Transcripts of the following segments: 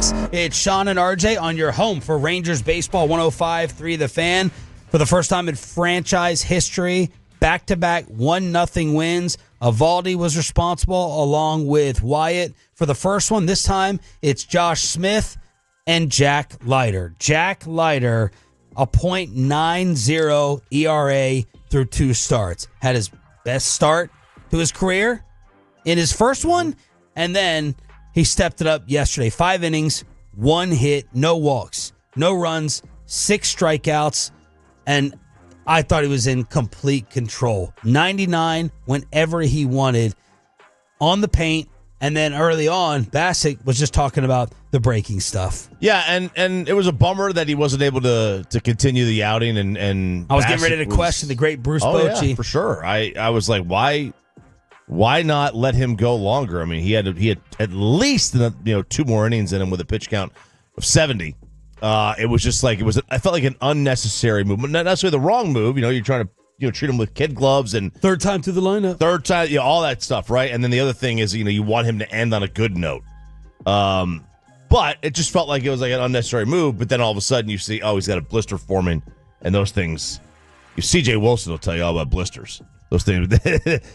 flex. It's Shan and RJ on your home for Rangers Baseball 105.3 The Fan. For the first time in franchise history, back-to-back 1-0 wins. Eovaldi was responsible along with Wyatt. For the first one, this time it's Josh Smith and Jack Leiter. Jack Leiter, a .90 ERA through 2 starts. Had his best start to his career in his first one, and then he stepped it up yesterday. 5 innings, 1 hit, no walks, no runs, 6 strikeouts, and I thought he was in complete control. 99 whenever he wanted on the paint, and then early on, Bassick was just talking about the breaking stuff. Yeah, and it was a bummer that he wasn't able to continue the outing. And I was getting ready to question the great Bruce Bochy. Yeah, for sure. I was like, why not let him go longer? I mean, he had at least 2 more innings in him with a pitch count of 70. It was just like I felt like an unnecessary move, not necessarily the wrong move. You're trying to treat him with kid gloves and third time through the lineup, all that stuff, right? And then the other thing is, you want him to end on a good note. But it just felt like it was like an unnecessary move. But then all of a sudden you see, he's got a blister forming, and those things. C.J. Wilson will tell you all about blisters. Those things,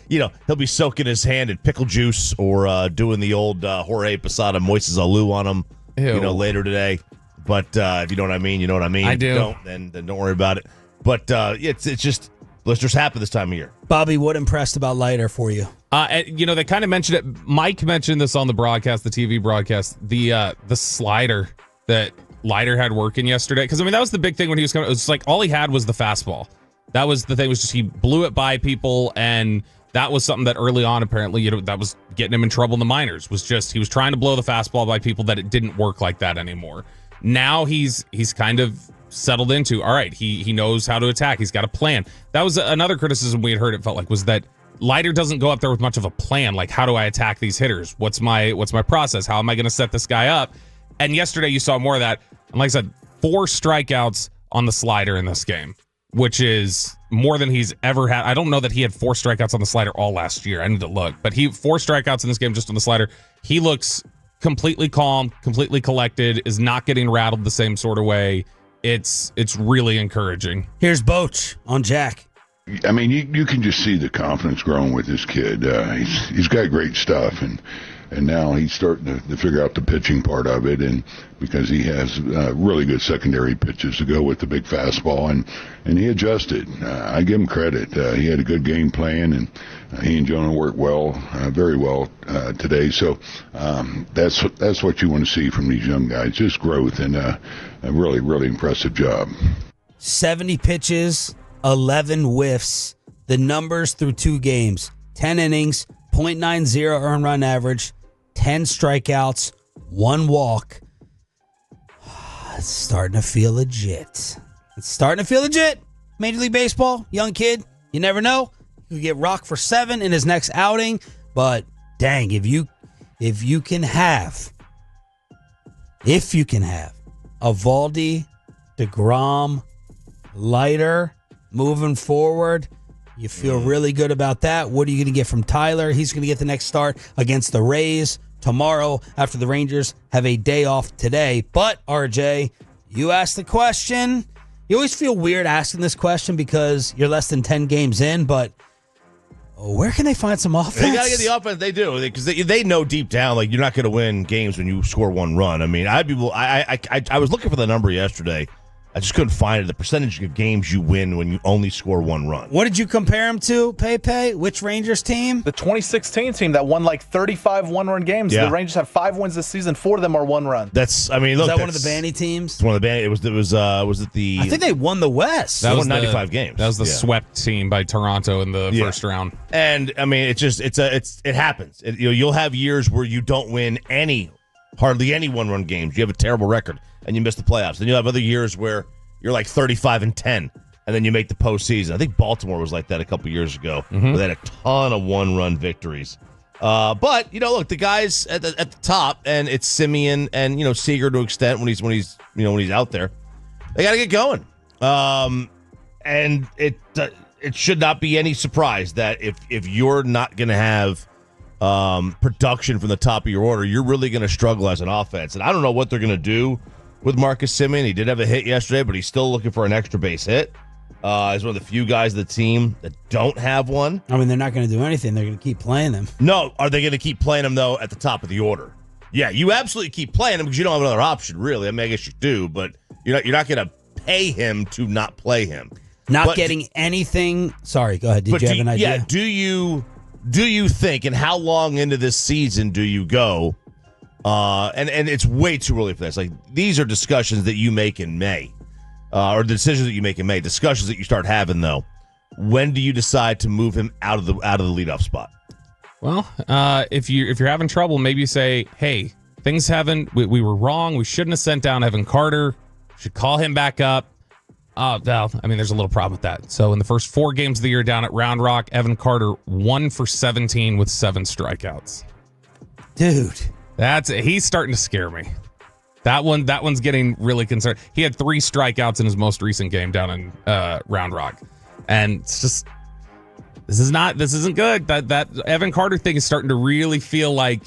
he'll be soaking his hand in pickle juice or doing the old Jorge Posada Moises Alou on him, later today. But if you know what I mean, you know what I mean. I do. If you don't, then don't worry about it. But it's just blisters happen this time of year. Bobby, what impressed about Leiter for you? They kind of mentioned it. Mike mentioned this on the broadcast, the TV broadcast, the slider that Leiter had working yesterday. Because, that was the big thing when he was coming. It was like all he had was the fastball. That was the thing, was just he blew it by people, and that was something that early on, apparently, that was getting him in trouble in the minors, was just he was trying to blow the fastball by people that it didn't work like that anymore. Now he's kind of settled into, all right, he knows how to attack. He's got a plan. That was another criticism we had heard, it felt like, was that Leiter doesn't go up there with much of a plan. Like, how do I attack these hitters? What's my process? How am I going to set this guy up? And yesterday you saw more of that. And like I said, 4 strikeouts on the slider in this game, which is more than he's ever had. I don't know that he had 4 strikeouts on the slider all last year. I need to look. But 4 strikeouts in this game just on the slider. He looks completely calm, completely collected, is not getting rattled the same sort of way. It's really encouraging. Here's Boch on Jack. I mean, you can just see the confidence growing with this kid. He's got great stuff, and now he's starting to figure out the pitching part of it, and because he has really good secondary pitches to go with the big fastball, and he adjusted. I give him credit. He had a good game plan, and he and Jonah worked very well today. So that's what you want to see from these young guys, just growth and a really, really impressive job. 70 pitches, 11 whiffs. The numbers through 2 games: 10 innings, .90 earned run average, 10 strikeouts, 1 walk. It's starting to feel legit. Major League Baseball, young kid. You never know. You could get rocked for 7 in his next outing. But dang, if you can have Eovaldi, DeGrom, Leiter moving forward, you feel really good about that. What are you going to get from Tyler? He's going to get the next start against the Rays tomorrow after the Rangers have a day off today. But, RJ, you asked the question. You always feel weird asking this question because you're less than 10 games in, but where can they find some offense? They got to get the offense. They do, because they know deep down, like, you're not going to win games when you score 1 run. I mean, I was looking for the number yesterday. I just couldn't find it. The percentage of games you win when you only score 1 run. What did you compare him to, Pepe? Which Rangers team? The 2016 team that won like 35 one-run games. Yeah. The Rangers have 5 wins this season. 4 of them are 1 run. Look, is that one of the Banny teams? It's one of the Banny. Was it the? I think they won the West. That was 95 games. That was the swept team by Toronto in the first round. And I mean, it happens. You'll have years where you don't win hardly any 1-run games. You have a terrible record and you miss the playoffs. Then you'll have other years where you're like 35-10, and then you make the postseason. I think Baltimore was like that a couple years ago, where they had a ton of 1-run victories. But look, the guys at the top, and it's Semien and Seager to an extent when he's out there. They got to get going, and it should not be any surprise that if you're not going to have production from the top of your order, you're really going to struggle as an offense. And I don't know what they're going to do with Marcus Semien. He did have a hit yesterday, but he's still looking for an extra base hit. He's one of the few guys of the team that don't have one. I mean, they're not going to do anything. They're going to keep playing them. No, are they going to keep playing him, though, at the top of the order? Yeah, you absolutely keep playing him because you don't have another option, really. I mean, I guess you do, but you're not going to pay him to not play him. Not getting anything. Sorry, go ahead. Did you have an idea? Yeah, do you think, and how long into this season do you go? And it's way too early for this. Like, these are discussions that you make in May, or decisions that you make in May. Discussions that you start having, though. When do you decide to move him out of the leadoff spot? Well, if you're having trouble, maybe you say, hey, things haven't. We were wrong. We shouldn't have sent down Evan Carter. Should call him back up. Well, I mean, there's a little problem with that. So in the first 4 games of the year down at Round Rock, Evan Carter 1 for 17 with 7 strikeouts. Dude, he's starting to scare me. That one's getting really concerned. He had 3 strikeouts in his most recent game down in Round Rock, and it's just this isn't good. That Evan Carter thing is starting to really feel like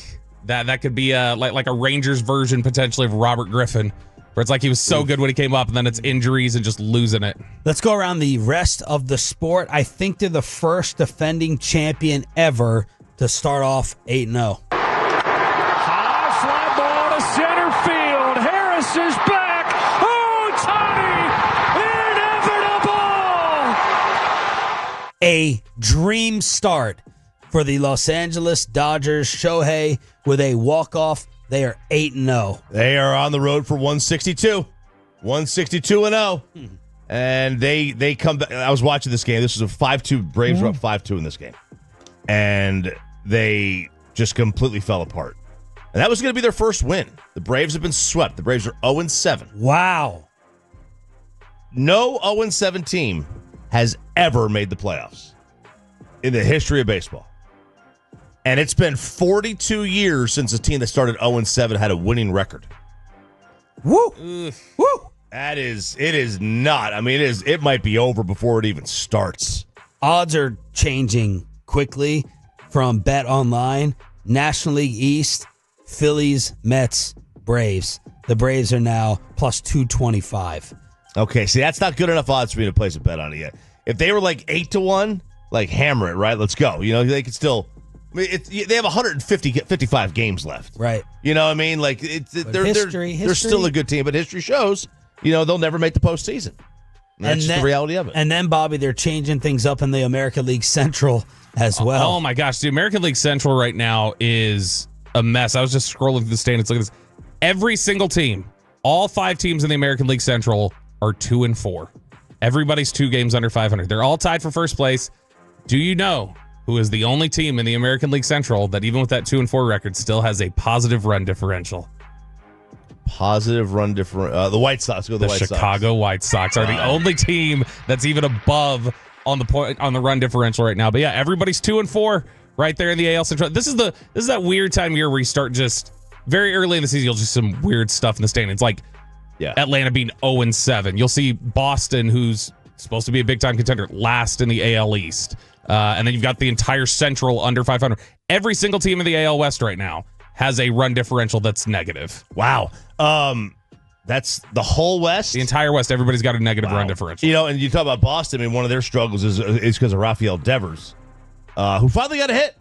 that could be like a Rangers version potentially of Robert Griffin. Where it's like he was so good when he came up, and then it's injuries and just losing it. Let's go around the rest of the sport. I think they're the first defending champion ever to start off 8-0. High fly ball to center field. Harris is back. Oh, Tony! Inevitable! A dream start for the Los Angeles Dodgers. Shohei with a walk-off. They are 8-0. They are on the road for 162. 162-0. And they come back. I was watching this game. This was a 5-2. Braves were up 5-2 in this game. And they just completely fell apart. And that was going to be their first win. The Braves have been swept. The Braves are 0-7. Wow. No 0-7 team has ever made the playoffs in the history of baseball. And it's been 42 years since a team that started 0-7 had a winning record. Woo! Woo! It is not. I mean, it might be over before it even starts. Odds are changing quickly from Bet Online. National League East, Phillies, Mets, Braves. The Braves are now plus 225. Okay, see, that's not good enough odds for me to place a bet on it yet. If they were like 8-1, like hammer it, right? Let's go. You know, they could still. I mean, they have 55 games left. Right. You know what I mean? Like, they're still a good team, but history shows, you know, they'll never make the postseason. That's just the reality of it. And then, Bobby, they're changing things up in the American League Central as well. Oh, my gosh. The American League Central right now is a mess. I was just scrolling through the standings. Look at this. Every single team, all 5 teams in the American League Central are 2-4. Everybody's 2 games under 500. They're all tied for first place. Do you know who is the only team in the American League Central that, even with that 2-4 record, still has a positive run differential? Positive run differential. The White Sox. Go the White Sox. Chicago White Sox are the only team that's even above on the run differential right now. But yeah, everybody's 2-4 right there in the AL Central. This is that weird time of year where you start just very early in the season. You'll just some weird stuff in the standings, like Atlanta being 0-7. You'll see Boston, who's supposed to be a big time contender, last in the AL East. And then you've got the entire Central under 500. Every single team in the AL West right now has a run differential that's negative. Wow. That's the whole West? The entire West, everybody's got a negative run differential. You know, and you talk about Boston, I mean, one of their struggles is because of Rafael Devers, who finally got a hit.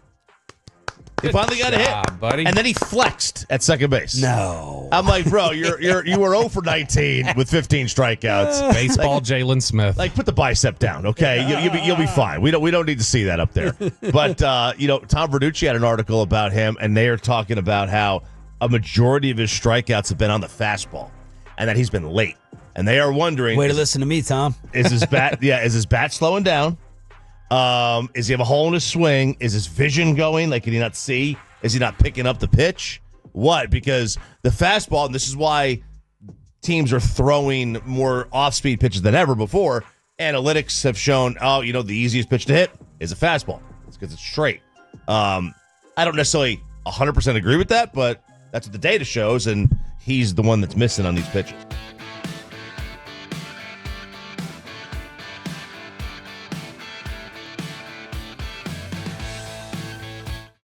He finally got a hit, buddy. And then he flexed at second base. No. I'm like, bro, you were 0 for 19 with 15 strikeouts. Baseball, Jalen Smith. Like, put the bicep down, okay? You'll be fine. We don't need to see that up there. But Tom Verducci had an article about him, and they are talking about how a majority of his strikeouts have been on the fastball, and that he's been late. And they are wondering, way to listen to me, Tom. Is his bat? Is his bat slowing down? Is he have a hole in his swing? Is his vision going? Like, can he not see? Is he not picking up the pitch? What? Because the fastball, and this is why teams are throwing more off-speed pitches than ever before. Analytics have shown, the easiest pitch to hit is a fastball. It's because it's straight. I don't necessarily 100% agree with that, but that's what the data shows, and he's the one that's missing on these pitches.